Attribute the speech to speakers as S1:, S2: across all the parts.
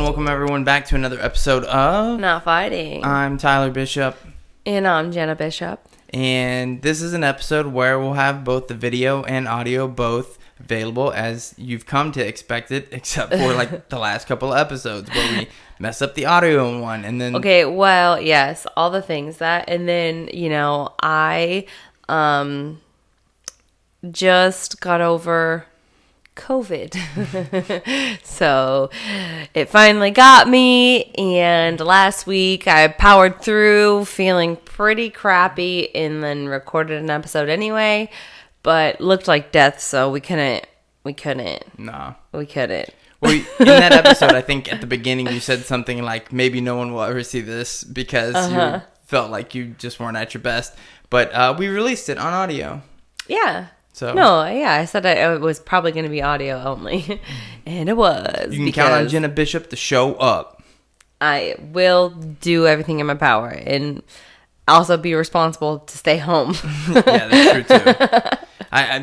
S1: welcome everyone back to another episode of
S2: Not Fighting.
S1: I'm Tyler Bishop.
S2: And I'm Jena Bishop.
S1: And this is an episode where we'll have both the video and audio both available as you've come to expect it, except for like the last couple of episodes where we mess up the audio in one and then...
S2: Okay, well, yes, all the things that, and then, I just got over COVID. So it finally got me, and last week I powered through feeling pretty crappy and then recorded an episode anyway, but looked like death, so we couldn't.
S1: No.
S2: We couldn't.
S1: Well, in that episode, I think at the beginning you said something like, maybe no one will ever see this because you felt like you just weren't at your best. But we released it on audio.
S2: Yeah.
S1: So
S2: I said it was probably going to be audio only, and it was.
S1: You can count on Jena Bishop to show up.
S2: I will do everything in my power, and also be responsible to stay home.
S1: Yeah, that's true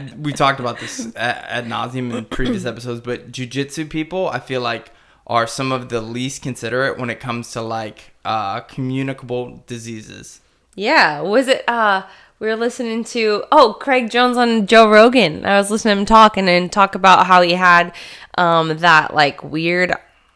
S1: too. We talked about this ad nauseum in previous episodes, but jiu-jitsu people, I feel like, are some of the least considerate when it comes to like communicable diseases.
S2: Yeah, was it? We were listening to Craig Jones on Joe Rogan. I was listening to him talk about how he had that like weird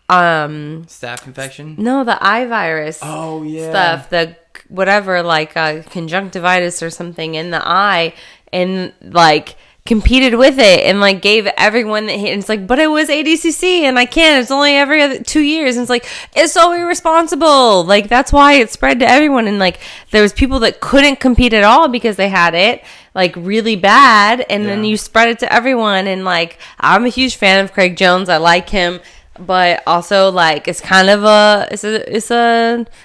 S1: staph infection.
S2: No, the eye virus.
S1: Oh yeah,
S2: stuff. The whatever, like conjunctivitis or something in the eye, and like competed with it and like gave everyone that hit. And it's like, but it was ADCC and I can't. It's only every other 2 years. And it's like, it's so irresponsible. Like that's why it spread to everyone. And like there was people that couldn't compete at all because they had it like really bad. And then you spread it to everyone. And like I'm a huge fan of Craig Jones. I like him, but also like it's kind of a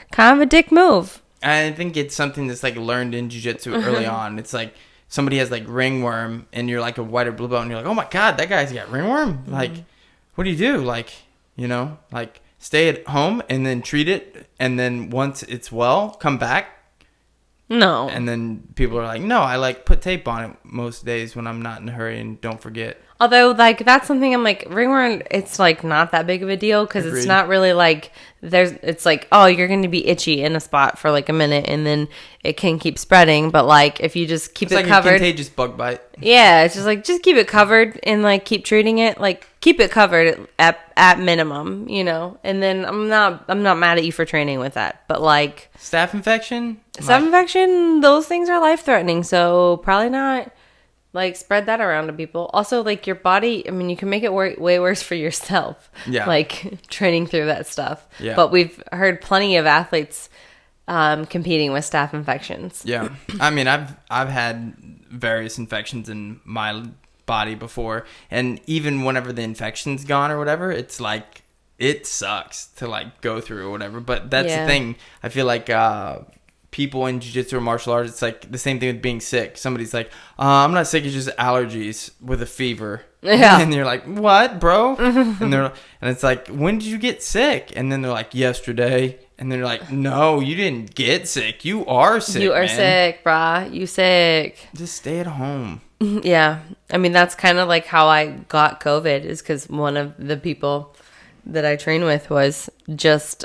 S2: kind of a dick move.
S1: I think it's something that's like learned in jiu-jitsu early on. It's like somebody has like ringworm and you're like a white or blue belt and you're like, oh my God, that guy's got ringworm. Like, what do? Like, like stay at home and then treat it. And then once it's well, come back.
S2: No.
S1: And then people are like, no, I like put tape on it most days when I'm not in a hurry and don't forget.
S2: Although, like, that's something I'm like, ringworm, it's, like, not that big of a deal because it's not really, like, it's like, oh, you're going to be itchy in a spot for, like, a minute and then it can keep spreading. But, like, if you just keep it covered.
S1: It's like a contagious bug bite.
S2: Yeah, it's just, like, just keep it covered and, like, keep treating it. Like, keep it covered at minimum, And then I'm not mad at you for training with that. But, like.
S1: Staph infection?
S2: Staph infection, those things are life-threatening. So, probably not. Like, spread that around to people. Also, like, your body, I mean, you can make it way worse for yourself. Yeah. Like, training through that stuff. Yeah. But we've heard plenty of athletes competing with staph infections.
S1: Yeah. I mean, I've had various infections in my body before. And even whenever the infection's gone or whatever, it's like, it sucks to, like, go through or whatever. But that's the thing. I feel like people in jiu-jitsu or martial arts, it's like the same thing with being sick. Somebody's like, I'm not sick, it's just allergies with a fever. Yeah. And you're like, what, bro? And it's like, when did you get sick? And then they're like, yesterday. And they're like, no, you didn't get sick. You are sick,
S2: You are sick, brah. You sick.
S1: Just stay at home.
S2: Yeah. I mean, that's kind of like how I got COVID is because one of the people that I train with was just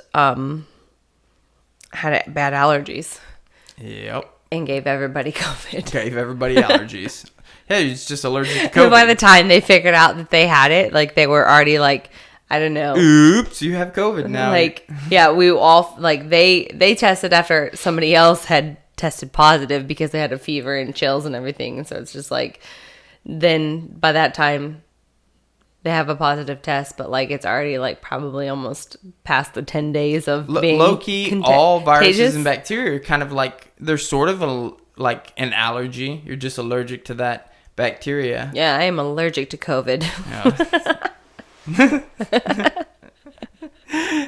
S2: had bad allergies.
S1: Yep.
S2: And gave everybody COVID.
S1: Gave everybody allergies. Hey, it's just allergic to COVID.
S2: And by the time they figured out that they had it, like they were already like, I don't know.
S1: Oops, you have COVID now.
S2: Like, yeah, we all, like they tested after somebody else had tested positive because they had a fever and chills and everything. And so it's just like, then by that time, they have a positive test, but like it's already like probably almost past the 10 days of being
S1: low-key, all viruses and bacteria are kind of like, they're sort of like an allergy. You're just allergic to that bacteria.
S2: Yeah, I am allergic to COVID.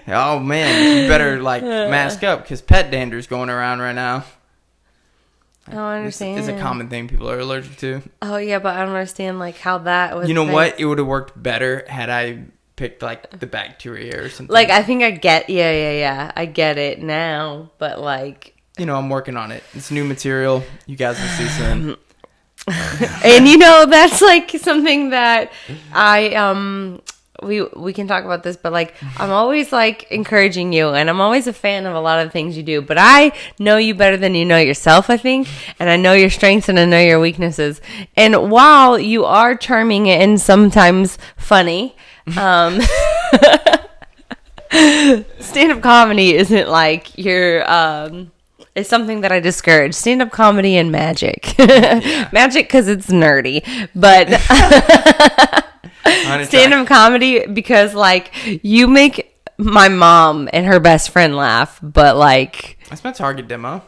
S1: Oh man, you better like mask up because pet dander's going around right now.
S2: I don't understand.
S1: It's a common thing people are allergic to.
S2: Oh, yeah, but I don't understand, like, how that was...
S1: You know what? It would have worked better had I picked, like, the bacteria or something.
S2: Like, I think I get... Yeah. I get it now, but, like...
S1: I'm working on it. It's new material. You guys will see soon.
S2: And, that's, like, something that I we can talk about this, but like I'm always like encouraging you, and I'm always a fan of a lot of the things you do, but I know you better than you know yourself, I think, and I know your strengths and I know your weaknesses. And while you are charming and sometimes funny, stand-up comedy isn't like your it's something that I discourage. Stand-up comedy and magic. Magic because it's nerdy, but stand-up comedy because like you make my mom and her best friend laugh, but like
S1: that's my target demo.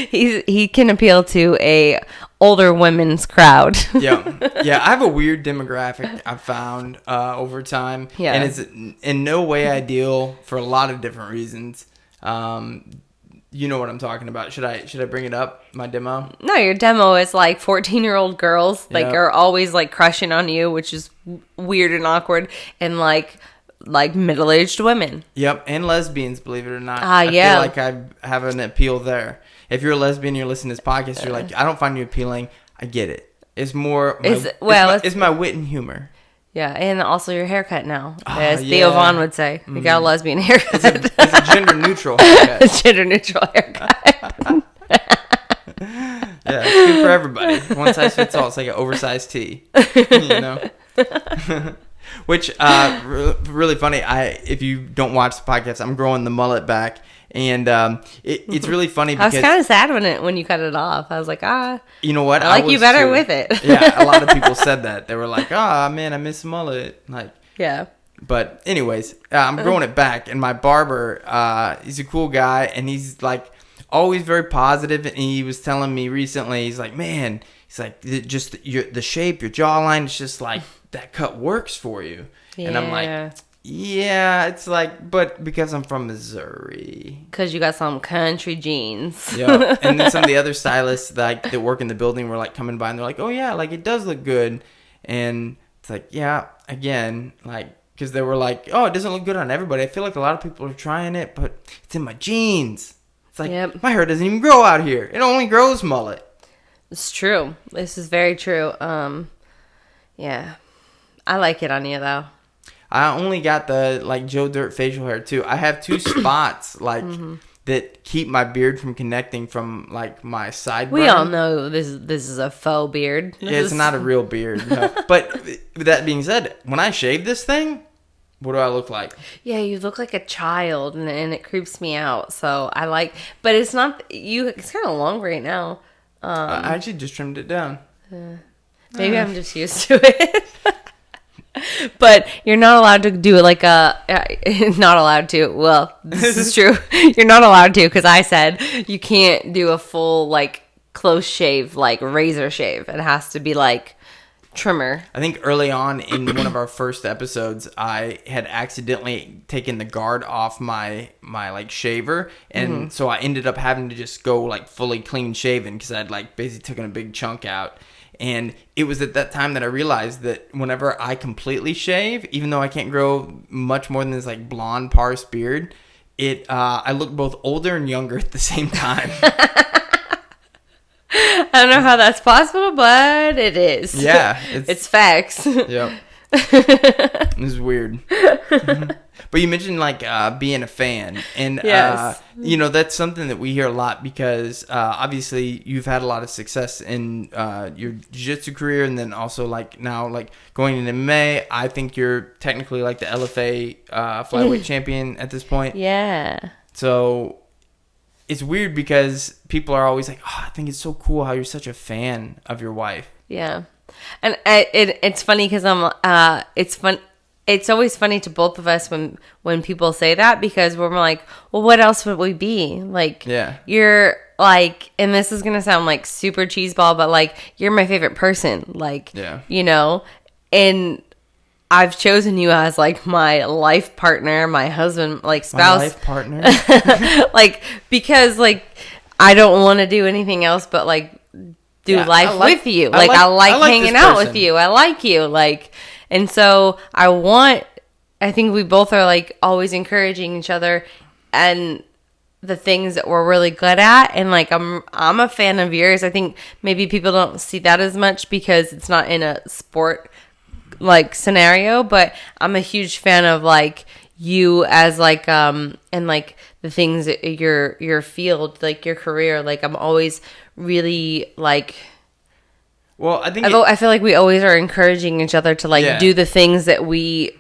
S2: he can appeal to a older women's crowd.
S1: yeah I have a weird demographic I've found over time, and it's in no way ideal for a lot of different reasons. You know what I'm talking about. Should I bring it up, my demo?
S2: No, your demo is like 14-year-old girls like are always like crushing on you, which is weird and awkward, and like middle-aged women.
S1: Yep, and lesbians, believe it or not.
S2: I
S1: feel like I have an appeal there. If you're a lesbian, you're listening to this podcast, you're like, I don't find you appealing. I get it. It's more it's my wit and humor.
S2: Yeah, and also your haircut now, as Theo Vaughn would say. You got a lesbian haircut.
S1: It's a gender-neutral haircut.
S2: It's gender-neutral haircut.
S1: Yeah, it's good for everybody. One size fits all. It's like an oversized tee, you know? Which, really funny, if you don't watch the podcast, I'm growing the mullet back. And it's really funny because
S2: I was kind of sad when you cut it off. I was like,
S1: you know what?
S2: I like you better with it.
S1: Yeah, a lot of people said that. They were like, man, I miss mullet. Like,
S2: yeah.
S1: But anyways, I'm growing it back, and my barber, he's a cool guy, and he's like always very positive. And he was telling me recently, he's like, man, he's like, just the shape, your jawline, it's just like that cut works for you. Yeah. And I'm like, yeah, it's like, but because I'm from Missouri.
S2: Because you got some country jeans.
S1: Yeah, and then some of the other stylists that work in the building were like coming by and they're like, oh yeah, like it does look good. And it's like, yeah, again, like, because they were like, oh, it doesn't look good on everybody. I feel like a lot of people are trying it, but it's in my genes. It's like, my hair doesn't even grow out here. It only grows mullet.
S2: It's true. This is very true. Yeah. I like it on you, though.
S1: I only got the like Joe Dirt facial hair too. I have two spots like that keep my beard from connecting from like my sideburn.
S2: We all know this is a faux beard.
S1: It's not a real beard. No. But with that being said, when I shave this thing, what do I look like? Yeah,
S2: you look like a child, and it creeps me out. So I like, but it's not you. It's kind of long right now.
S1: I actually just trimmed it down.
S2: Maybe I'm just used to it. But you're not allowed to do it like not allowed to. Well, this is true. You're not allowed to because I said you can't do a full like close shave, like razor shave. It has to be like trimmer.
S1: I think early on in one of our first episodes, I had accidentally taken the guard off my like shaver, and so I ended up having to just go like fully clean shaven because I'd like basically taken a big chunk out. And it was at that time that I realized that whenever I completely shave, even though I can't grow much more than this like blonde parse beard, I look both older and younger at the same time.
S2: I don't know how that's possible, but it is.
S1: Yeah.
S2: It's facts.
S1: Yep. This is weird. But you mentioned like being a fan, and
S2: yes.
S1: That's something that we hear a lot because obviously you've had a lot of success in your jiu-jitsu career, and then also like now like going into MMA. I think you're technically like the LFA flyweight champion at this point.
S2: Yeah.
S1: So it's weird because people are always like, oh, I think it's so cool how you're such a fan of your wife.
S2: Yeah. And it's funny because it's fun. It's always funny to both of us when people say that because we're like, well, what else would we be? Like,
S1: yeah.
S2: You're like, and this is going to sound like super cheeseball, but like, you're my favorite person. Like,
S1: yeah.
S2: And I've chosen you as like my life partner, my husband, like spouse.
S1: My life partner.
S2: Like, because like, I don't want to do anything else but like, do life with you. Like, I like hanging out with you. I like you. Like, and so I think we both are like always encouraging each other and the things that we're really good at. And like, I'm a fan of yours. I think maybe people don't see that as much because it's not in a sport like scenario, but I'm a huge fan of like you as like and like the things that your field, like your career. Like I'm always really like,
S1: well, I think
S2: I feel like we always are encouraging each other to like do the things that we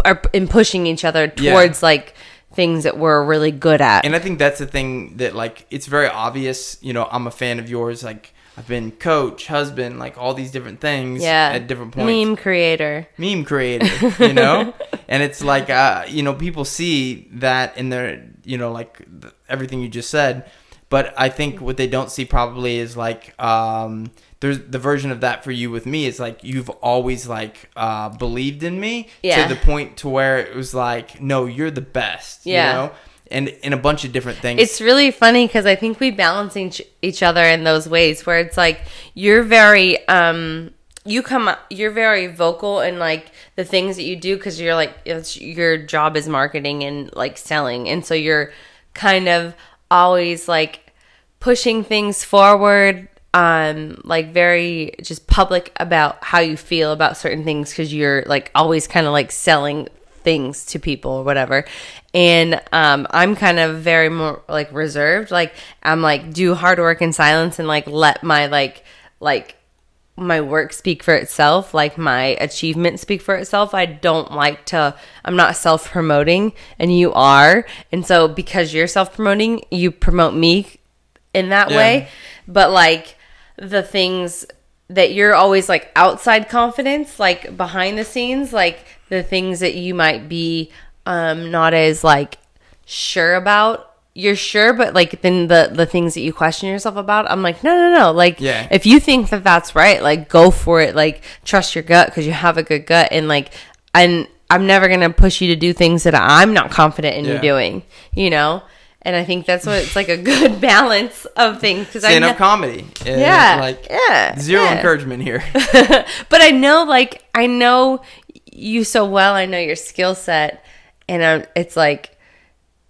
S2: are in, pushing each other towards like things that we're really good at.
S1: And I think that's the thing that like it's very obvious, you know, I'm a fan of yours, like I've been coach, husband, like all these different things at different points.
S2: Meme creator,
S1: you know? And it's like, you know, people see that in their, you know, like everything you just said. But I think what they don't see probably is like, there's the version of that for you with me is like, you've always like, believed in me to the point to where it was like, no, you're the best, you know? And in a bunch of different things.
S2: It's really funny because I think we balance each other in those ways where it's like you're very you're very vocal in like the things that you do because you're like your job is marketing and like selling, and so you're kind of always like pushing things forward, like very just public about how you feel about certain things because you're like always kind of like selling things to people or whatever. And I'm kind of very more like reserved. Like I'm like do hard work in silence and like let my like my work speak for itself, like my achievement speak for itself. I don't like to, I'm not self-promoting and you are. And so because you're self-promoting, you promote me in that way. But like the things that you're always like outside confidence, like behind the scenes, like the things that you might be not as like sure about, you're sure, but like then the things that you question yourself about, I'm like no, like if you think that that's right, like go for it, like trust your gut because you have a good gut, and like I'm never gonna push you to do things that I'm not confident in you doing, you know. And I think that's what it's like a good balance of things.
S1: Stand-up comedy. Zero encouragement here.
S2: But I know you so well. I know your skill set. And it's like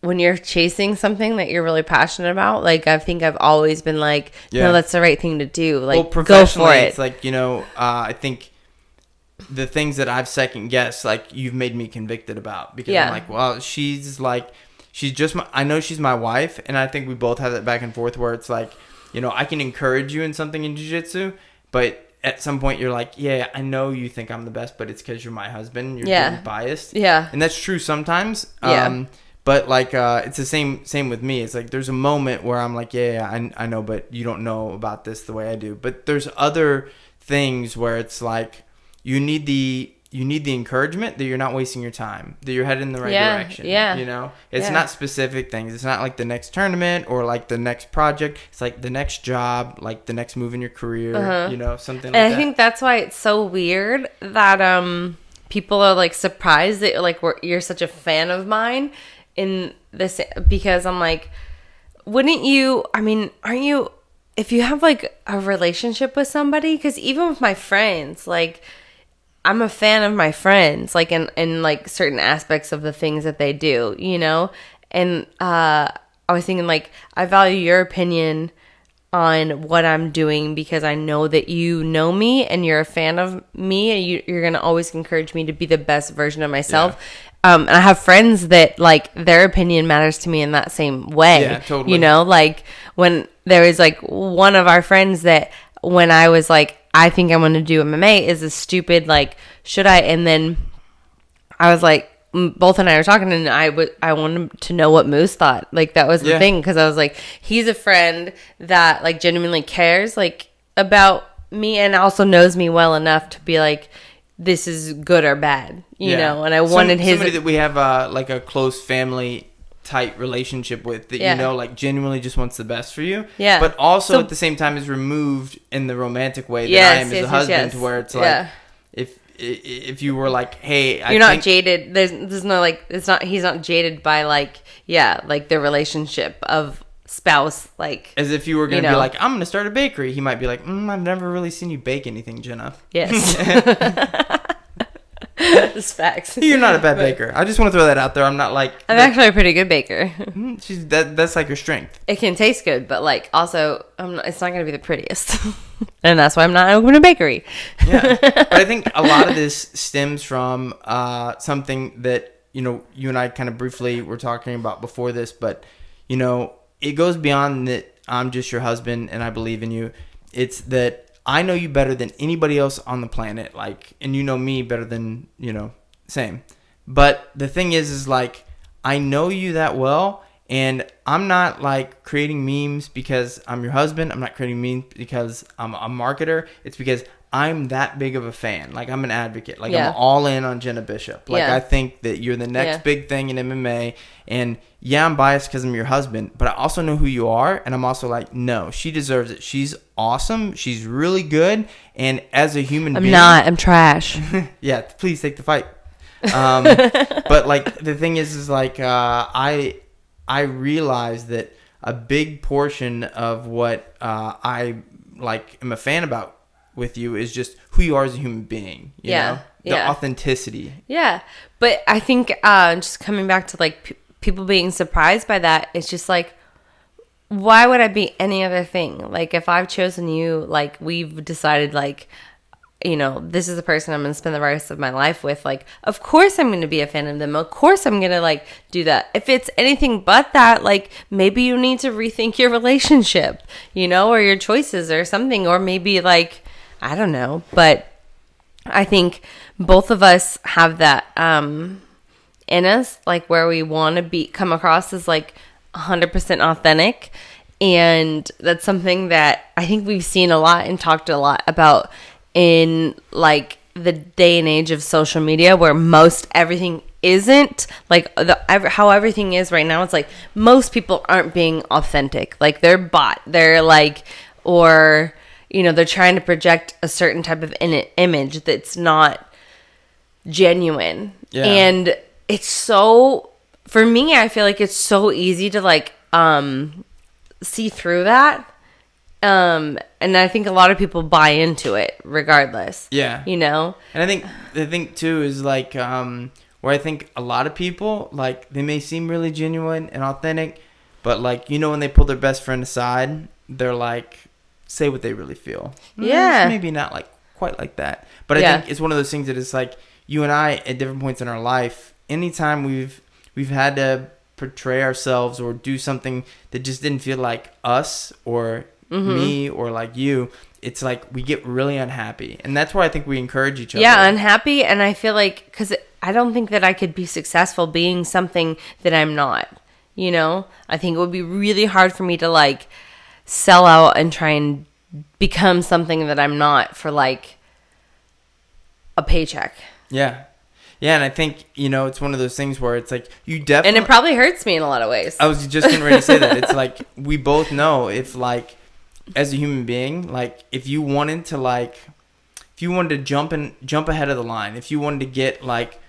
S2: when you're chasing something that you're really passionate about, like I think I've always been like, no, that's the right thing to do. Like, go for it.
S1: It's like, you know, I think the things that I've second guessed, like you've made me convicted about. Because I'm like, well, she's just I know she's my wife, and I think we both have that back and forth where it's like, you know, I can encourage you in something in jiu-jitsu, but at some point you're like, yeah, I know you think I'm the best, but it's because you're my husband. You're being biased. Yeah. And that's true sometimes. But like, it's the same with me. It's like, there's a moment where I'm like, I know, but you don't know about this the way I do. But there's other things where it's like, you need the encouragement that you're not wasting your time, that you're headed in the right direction. Yeah. You know, it's not specific things. It's not like the next tournament or like the next project. It's like the next job, like the next move in your career, you know, something like that.
S2: And I think that's why it's so weird that people are like surprised that like you're such a fan of mine in this, because I'm like, wouldn't you, I mean, aren't you, if you have like a relationship with somebody, because even with my friends, like, I'm a fan of my friends, like in like certain aspects of the things that they do, you know? And I was thinking like, I value your opinion on what I'm doing because I know that you know me and you're a fan of me, and you're going to always encourage me to be the best version of myself. And I have friends that like their opinion matters to me in that same way. Yeah, totally. You know, like when there was like one of our friends that when I was like, I think I want to do MMA is a stupid, like, should I? And then I was like, both and I were talking, and I wanted to know what Moose thought. Like, that was the thing, because I was like, he's a friend that, like, genuinely cares, like, about me and also knows me well enough to be like, this is good or bad, you know? And I wanted
S1: somebody that we have, like, a close family tight relationship with that you know, like genuinely just wants the best for you, but also at the same time is removed in the romantic way that I am as a husband, to where it's like if you were like, hey,
S2: you're not jaded, there's no like, it's not, he's not jaded by like like the relationship of spouse, like
S1: as if you were gonna be like, I'm gonna start a bakery, he might be like, I've never really seen you bake anything, Jenna.
S2: Yes. That's facts.
S1: You're not a bad baker. I just want to throw that out there. I'm not like...
S2: I'm actually a pretty good baker.
S1: That's like your strength.
S2: It can taste good, but like also, it's not going to be the prettiest. And that's why I'm not opening a bakery.
S1: Yeah. But I think a lot of this stems from something that, you and I kind of briefly were talking about before this, but, it goes beyond that I'm just your husband and I believe in you. It's that I know you better than anybody else on the planet, and you know me better than, same. But the thing is like, I know you that well, and I'm not like creating memes because I'm your husband. I'm not creating memes because I'm a marketer. It's because I'm that big of a fan. Like, I'm an advocate. Like, I'm all in on Jenna Bishop. Like, I think that you're the next big thing in MMA. And yeah, I'm biased because I'm your husband, but I also know who you are. And I'm also like, no, she deserves it. She's awesome. She's really good. And as a human being...
S2: I'm trash.
S1: Yeah, please take the fight. But like, the thing is like, I realize that a big portion of what I like am a fan about with you is just who you are as a human being, you know? The authenticity.
S2: Yeah. But I think just coming back to like people being surprised by that, it's just like, why would I be any other thing? Like, if I've chosen you, like we've decided like, this is the person I'm going to spend the rest of my life with. Like, of course I'm going to be a fan of them. Of course I'm going to like do that. If it's anything but that, like maybe you need to rethink your relationship, or your choices or something, or maybe like, I don't know. But I think both of us have that in us, like where we want to come across as like 100% authentic. And that's something that I think we've seen a lot and talked a lot about in like the day and age of social media, where most everything isn't like how everything is right now. It's like most people aren't being authentic. Like they're bought. They're like, or they're trying to project a certain type of image that's not genuine. Yeah. And it's so, for me, I feel like it's so easy to like see through that. And I think a lot of people buy into it regardless. Yeah. And
S1: I think the thing too is like, where I think a lot of people, like, they may seem really genuine and authentic, but like, when they pull their best friend aside, they're like, say what they really feel.
S2: Yeah.
S1: Maybe not like quite like that. But I think it's one of those things that it's like, you and I at different points in our life, anytime we've had to portray ourselves or do something that just didn't feel like us or me or like you, it's like we get really unhappy. And that's why I think we encourage each other.
S2: Yeah, unhappy. And I feel like, because I don't think that I could be successful being something that I'm not. I think it would be really hard for me to like sell out and try and become something that I'm not for like a paycheck.
S1: Yeah. Yeah, and I think, it's one of those things where it's like, you definitely...
S2: And it probably hurts me in a lot of ways.
S1: I was just getting ready to say that. It's like, we both know if like, as a human being, like, if you wanted to jump ahead of the line, if you wanted to get like,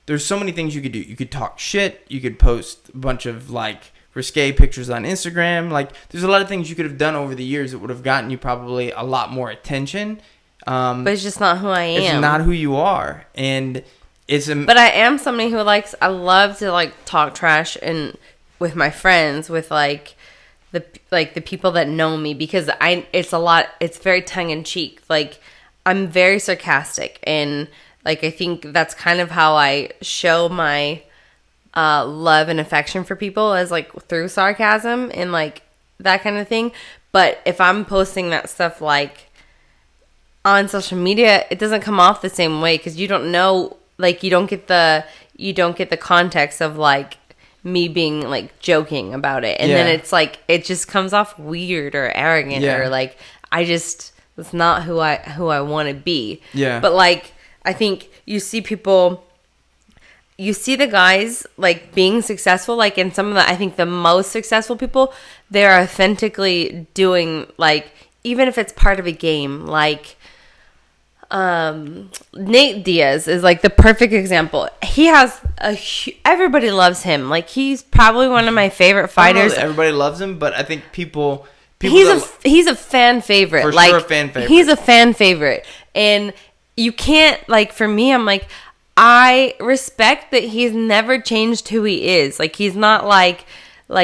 S1: there's so many things you could do. You could talk shit. You could post a bunch of like risque pictures on Instagram. Like, there's a lot of things you could have done over the years that would have gotten you probably a lot more attention.
S2: But it's just not who I am.
S1: It's not who you are. And
S2: but I am somebody who I love to like talk trash and with my friends, with like the people that know me, because it's very tongue in cheek. Like, I'm very sarcastic, and like I think that's kind of how I show my love and affection for people, is like through sarcasm and like that kind of thing. But if I'm posting that stuff like on social media, it doesn't come off the same way, because you don't know, like you don't get the context of like me being like joking about it, and then it's like it just comes off weird or arrogant or like it's not who I want to be. Yeah. But like I think you see the guys like being successful, like in some of the, I think the most successful people, they're authentically doing, like, even if it's part of a game, like Nate Diaz is like the perfect example. He has everybody loves him. Like, he's probably one of my favorite fighters.
S1: I don't know that everybody loves him, but I think people
S2: he's a fan favorite.
S1: For
S2: like,
S1: sure, a fan favorite.
S2: He's a fan favorite, and you can't, like, for me, I'm like, I respect that he's never changed who he is. Like, he's not like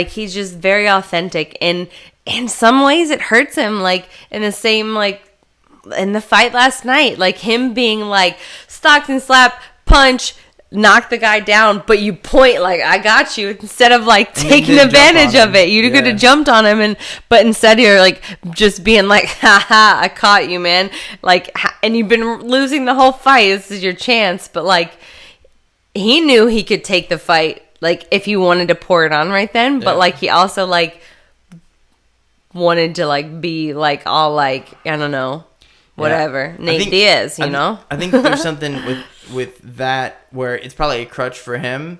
S2: he's just very authentic. And in some ways it hurts him. Like, in the same, like, in the fight last night, like him being like Stockton slap, punch, knock the guy down, but you point like, I got you, instead of like taking advantage of it. You could have jumped on him, but instead you're like just being like, haha, I caught you, man. Like, and you've been losing the whole fight. This is your chance. But like, he knew he could take the fight, like if he wanted to pour it on right then. But like, he also like wanted to like be like all like, I don't know, whatever. Nate Diaz, you know?
S1: I think there's something with that where it's probably a crutch for him,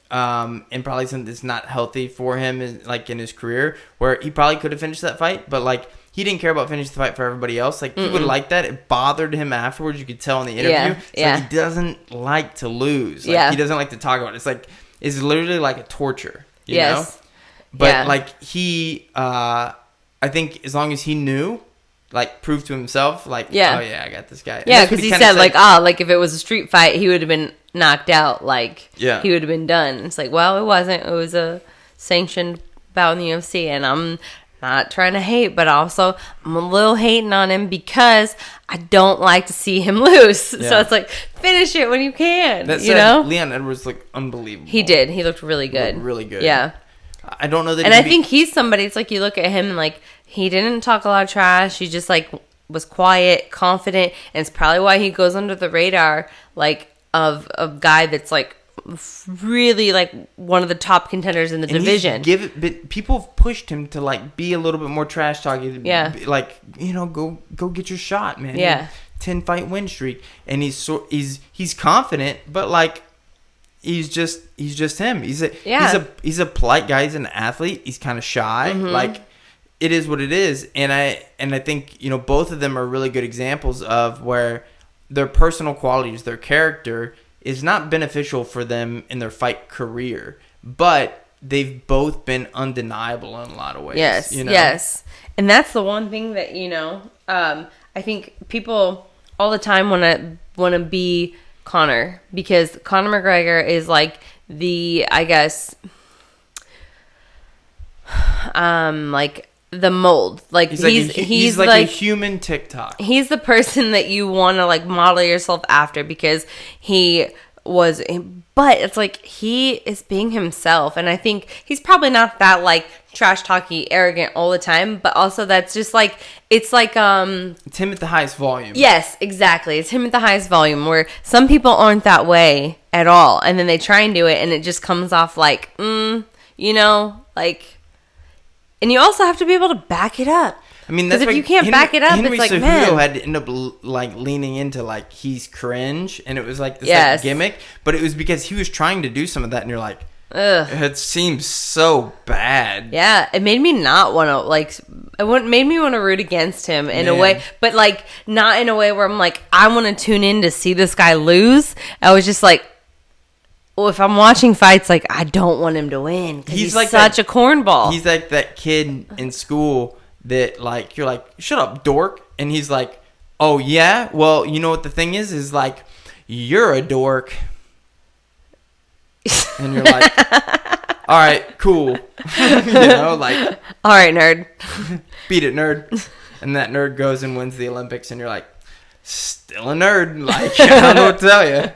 S1: and probably something that's not healthy for him in his career, where he probably could have finished that fight, but like he didn't care about finishing the fight for everybody else. Like, he would like that. It bothered him afterwards. You could tell in the interview. Like, he doesn't like to lose. Like, he doesn't like to talk about it. It's like, it's literally like a torture, you know? But like, he, I think as long as he knew, like, proved to himself, like, oh yeah, I got this guy.
S2: Yeah, because he said, like, like if it was a street fight, he would have been knocked out. Like, he would have been done. It's like, well, it wasn't. It was a sanctioned bout in the UFC, and I'm not trying to hate, but also I'm a little hating on him because I don't like to see him lose. Yeah. So it's like, finish it when you can.
S1: That
S2: you know,
S1: Leon Edwards looked unbelievable.
S2: He did. He looked really good.
S1: Really good.
S2: Yeah.
S1: I don't know that.
S2: And I think he's somebody. It's like, you look at him and like, he didn't talk a lot of trash. He just like was quiet, confident, and it's probably why he goes under the radar, like, of a guy that's like really like one of the top contenders in the division.
S1: But people have pushed him to like be a little bit more trash talking.
S2: Yeah,
S1: like, you know, go get your shot, man.
S2: Yeah,
S1: 10 fight win streak, and he's confident, but like he's just him. He's a polite guy. He's an athlete. He's kind of shy. Mm-hmm. Like, it is what it is, and I think, you know, both of them are really good examples of where their personal qualities, their character, is not beneficial for them in their fight career, but they've both been undeniable in a lot of ways.
S2: Yes,
S1: you know?
S2: Yes. And that's the one thing that, you know, I think people all the time want to be Conor, because Conor McGregor is like the, I guess, like the mold. Like, he's like a human TikTok. He's the person that you want to like model yourself after, because he was, but it's like he is being himself, and I think he's probably not that like trash talky arrogant all the time, but also that's just like, it's like it's him at the highest volume. Yes, exactly. It's him at the highest volume, where some people aren't that way at all, and then they try and do it and it just comes off like you know, like. And you also have to be able to back it up. I mean, that's if you can't back it up, Henry it's like, man. Had to end up like leaning into like he's cringe, and it was like this like, gimmick, but it was because he was trying to do some of that, and you're like, ugh, it seems so bad. Yeah, it made me not want to like. It made me want to root against him in a way, but like not in a way where I'm like, I want to tune in to see this guy lose. I was just like, well, if I'm watching fights, like, I don't want him to win, because he's like such a cornball. He's like that kid in school that, like, you're like, shut up, dork. And he's like, oh, yeah? Well, you know what the thing is like, you're a dork. And you're like, all right, cool. You know, like. All right, nerd. Beat it, nerd. And that nerd goes and wins the Olympics, and you're like, still a nerd. Like, I don't know what to tell you.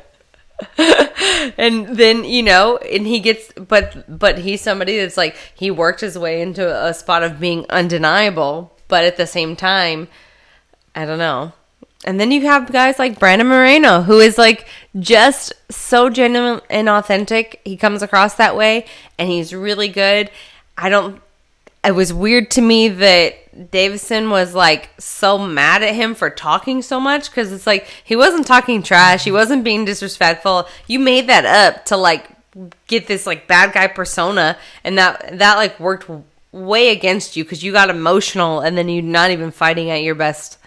S2: And then, you know, and he gets, but he's somebody that's like, he worked his way into a spot of being undeniable, but at the same time, I don't know. And then you have guys like Brandon Moreno, who is like just so genuine and authentic. He comes across that way, and he's really good. It was weird to me that Davison was like so mad at him for talking so much, because it's like, he wasn't talking trash, he wasn't being disrespectful. You made that up to like get this like bad guy persona, and that like worked way against you, because you got emotional, and then you're not even fighting at your best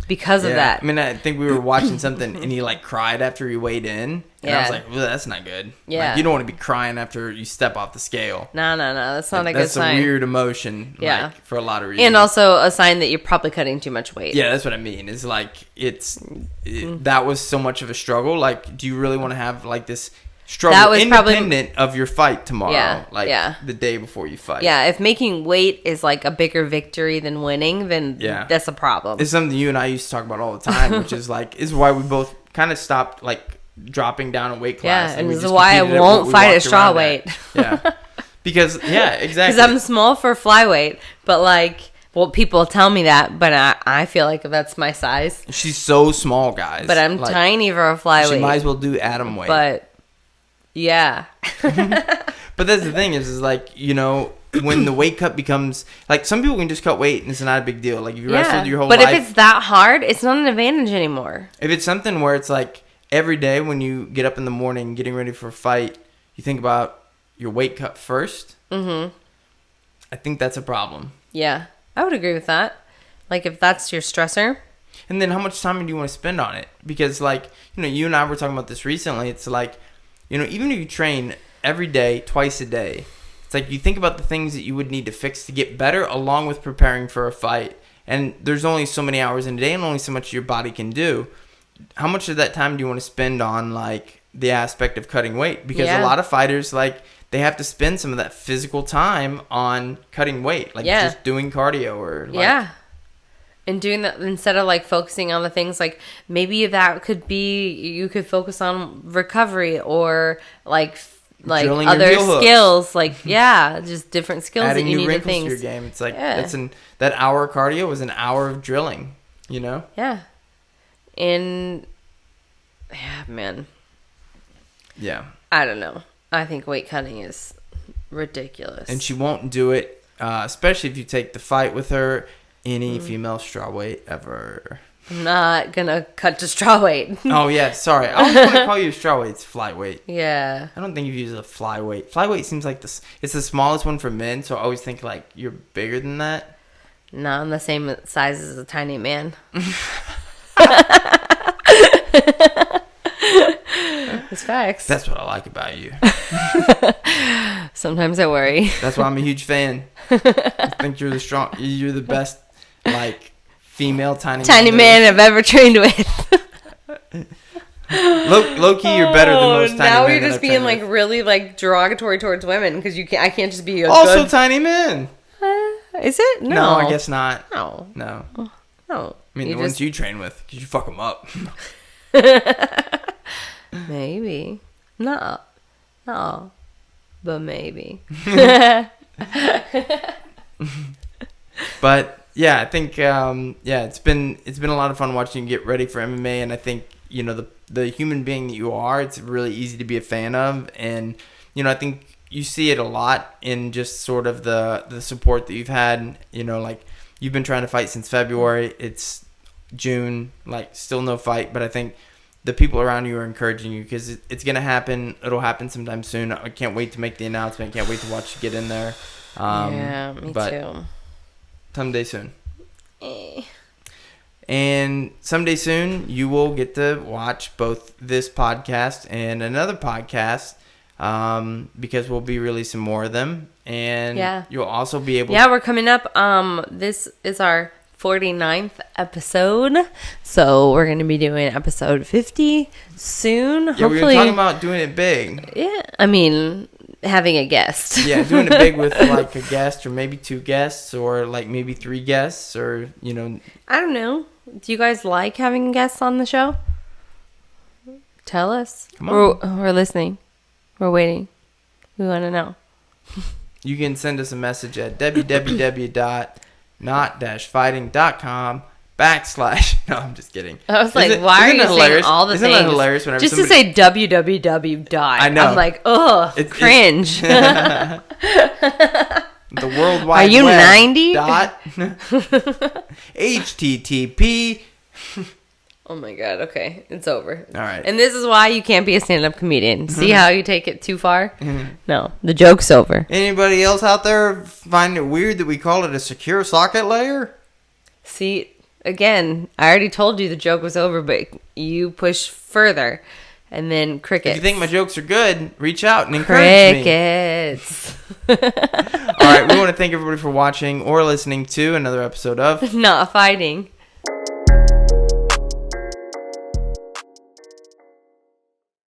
S2: because of that. I mean, I think we were watching something, and he like cried after he weighed in,
S1: And I was like, well, that's not good.
S2: Yeah.
S1: Like, you don't want to be crying after you step off the scale.
S2: No. That's not a good sign.
S1: That's a weird emotion.
S2: Yeah.
S1: Like, for a lot of reasons.
S2: And also a sign that you're probably cutting too much weight.
S1: Yeah, that's what I mean. It's like, that was so much of a struggle. Like, do you really want to have, like, this struggle independent of your fight tomorrow?
S2: Yeah,
S1: like, the day before you fight.
S2: Yeah, if making weight is, like, a bigger victory than winning, then that's a problem.
S1: It's something you and I used to talk about all the time, which is, like, is why we both kind of stopped, like, dropping down in weight class.
S2: Yeah, and this is why I won't fight at straw weight.
S1: Yeah. Because, exactly.
S2: Because I'm small for flyweight, but, like, well, people tell me that, but I feel like that's my size.
S1: She's so small, guys.
S2: But I'm like, tiny for a flyweight.
S1: She might as well do atom weight.
S2: But, yeah.
S1: But that's the thing is like, you know, when the weight cut becomes, like, some people can just cut weight and it's not a big deal. Like, if you wrestled your whole life.
S2: But if it's that hard, it's not an advantage anymore.
S1: If it's something where it's like, every day when you get up in the morning getting ready for a fight, you think about your weight cut first. Mm-hmm. I think that's a problem.
S2: Yeah, I would agree with that. Like, if that's your stressor.
S1: And then how much time do you want to spend on it? Because, like, you know, you and I were talking about this recently. It's like, you know, even if you train every day, twice a day, it's like you think about the things that you would need to fix to get better along with preparing for a fight. And there's only so many hours in a day and only so much your body can do. How much of that time do you want to spend on, like, the aspect of cutting weight? Because a lot of fighters, like, they have to spend some of that physical time on cutting weight, like just doing cardio or like,
S2: and doing that instead of, like, focusing on the things, like, maybe that could be, you could focus on recovery or like other skills, like just different skills
S1: adding
S2: that you
S1: new
S2: need to
S1: wrinkles
S2: things.
S1: to your game. It's like that hour of cardio was an hour of drilling, you know?
S2: Yeah. And man.
S1: Yeah.
S2: I don't know. I think weight cutting is ridiculous.
S1: And she won't do it, especially if you take the fight with her, any female strawweight ever.
S2: I'm not gonna cut to strawweight.
S1: Oh yeah, sorry. I was gonna call you strawweight. It's flyweight.
S2: Yeah.
S1: I don't think you've used a flyweight. Flyweight seems like this. It's the smallest one for men, so I always think like you're bigger than that.
S2: No, I'm the same size as a tiny man. It's facts.
S1: That's what I like about you.
S2: Sometimes I worry.
S1: That's why I'm a huge fan. I think you're the best, like, female tiny
S2: man I've ever trained with.
S1: Low key, you're better than most tiny men.
S2: Now you're just being like really like derogatory towards women because I can't just be
S1: also tiny men.
S2: Is it?
S1: No, I guess not.
S2: No.
S1: I mean, the ones you train with, because you fuck them up.
S2: Maybe. No, but maybe.
S1: But yeah, I think it's been a lot of fun watching you get ready for MMA, and I think, you know, the human being that you are, it's really easy to be a fan of, and, you know, I think you see it a lot in just sort of the support that you've had. You know, like, you've been trying to fight since February. It's June, like, still no fight, but I think the people around you are encouraging you because it's going to happen. It'll happen sometime soon. I can't wait to make the announcement. Can't wait to watch you get in there.
S2: Yeah, me too.
S1: Someday soon. And someday soon, you will get to watch both this podcast and another podcast because we'll be releasing more of them. And you'll also be able
S2: to... we're coming up. This is our 49th episode. So we're going to be doing episode 50 soon.
S1: Yeah,
S2: hopefully.
S1: We were talking about doing it big.
S2: Yeah, I mean... having a guest.
S1: Yeah, doing it big with like a guest or maybe 2 guests or like maybe 3 guests or, you know.
S2: I don't know. Do you guys like having guests on the show? Tell us.
S1: Come on.
S2: We're listening. We're waiting. We want to know.
S1: You can send us a message at www.not-fighting.com/ No, I'm just kidding.
S2: I was like, why are you saying all the things?
S1: Isn't that hilarious? Whenever
S2: just to say www.
S1: I know.
S2: I'm like, ugh, cringe.
S1: The World Wide
S2: Are you
S1: Web
S2: 90?
S1: HTTP.
S2: Oh my god, okay. It's over.
S1: All right.
S2: And this is why you can't be a stand-up comedian. See how you take it too far? No, the joke's over.
S1: Anybody else out there find it weird that we call it a secure socket layer?
S2: See, again, I already told you the joke was over, but you push further. And then crickets.
S1: If you think my jokes are good, reach out and encourage me.
S2: Crickets.
S1: All right, we want to thank everybody for watching or listening to another episode of
S2: Not fighting.